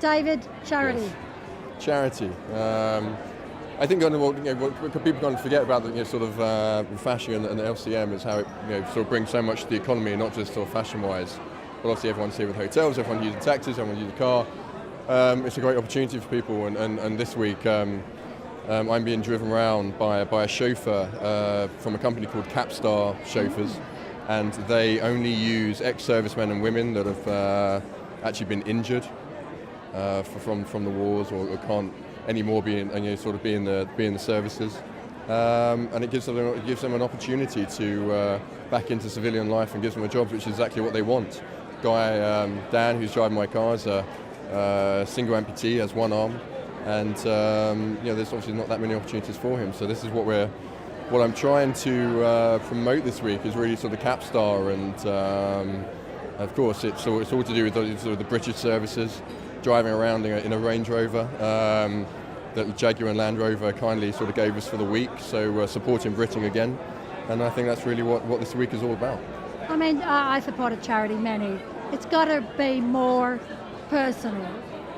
David, charity. Yes. Charity. I think what people kind of forget about sort of fashion and the LCM is how it sort of brings so much to the economy, not just sort of fashion-wise. But obviously everyone's here with hotels, everyone uses taxis, everyone uses a car. It's a great opportunity for people, and this week I'm being driven around by a chauffeur from a company called Capstar Chauffeurs, and they only use ex-servicemen and women that have actually been injured from the wars or can't anymore be in the services, and it gives them an opportunity to back into civilian life and gives them a job, which is exactly what they want. Guy Dan, who's driving my car, is a single amputee, has one arm, and there's obviously not that many opportunities for him. So this is what I'm trying to promote this week is really sort of Capstar, and of course it's all to do with sort of the British services, driving around in a Range Rover that Jaguar and Land Rover kindly sort of gave us for the week, so supporting Britain again, and I think that's really what this week is all about. I mean, I support a charity, many. It's got to be more personal.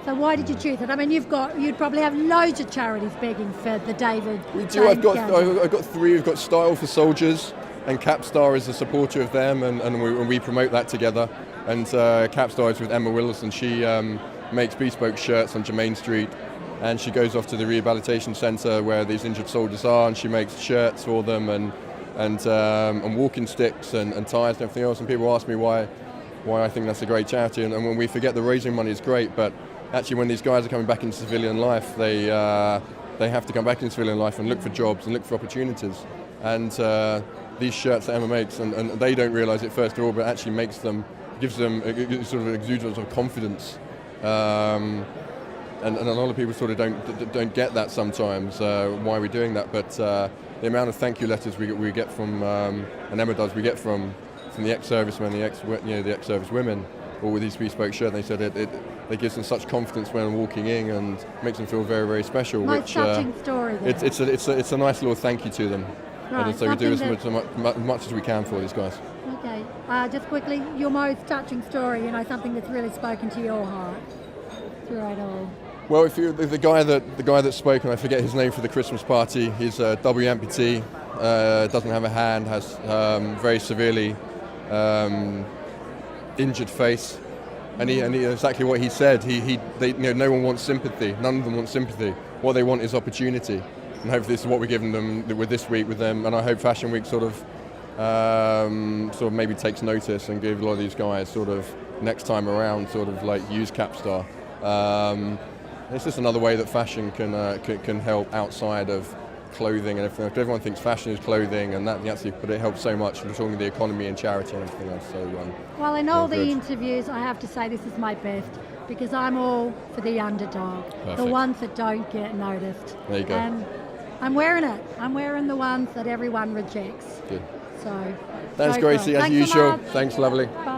So why did you choose it? I mean, you'd probably have loads of charities begging for the David. We do. I've got three. We've got Style for Soldiers, and Capstar is a supporter of them, and we promote that together. And Capstar is with Emma Willison. She makes bespoke shirts on Jermaine Street, and she goes off to the rehabilitation centre where these injured soldiers are, and she makes shirts for them and walking sticks and tyres and everything else. And people ask me why I think that's a great charity. And when we forget the raising money is great, but actually when these guys are coming back into civilian life, they have to come back into civilian life and look for jobs and look for opportunities. And these shirts that Emma makes, and they don't realise it first of all, but actually gives them a sort of exuberance of confidence. And a lot of people sort of don't get that sometimes, why we're doing that. But the amount of thank you letters we get from, and Emma does, we get from the ex-servicemen, the ex-service women, all with these bespoke shirts. They said it gives them such confidence when walking in and makes them feel very, very special. Nice touching story. It's a nice little thank you to them. Right, and so we do as much as we can for these guys. Okay, just quickly, your most touching story, something that's really spoken to your heart through it all. Well, the guy that spoke, and I forget his name for the Christmas party, he's a W amputee, doesn't have a hand, has very severely injured face, and he exactly what he said. No one wants sympathy. None of them want sympathy. What they want is opportunity, and hopefully this is what we're giving them with this week with them. And I hope Fashion Week sort of maybe takes notice and give a lot of these guys sort of next time around sort of like use Capstar. It's just another way that fashion can help outside of clothing and everything. Everyone thinks fashion is clothing, and but it helps so much. We're talking the economy and charity and everything else. So, well, in all the interviews, I have to say this is my best, because I'm all for the underdog, Perfect. The ones that don't get noticed. There you go. And I'm wearing it. I'm wearing the ones that everyone rejects. Good. So. Thanks, Gracie, as usual. Thanks, lovely. Bye.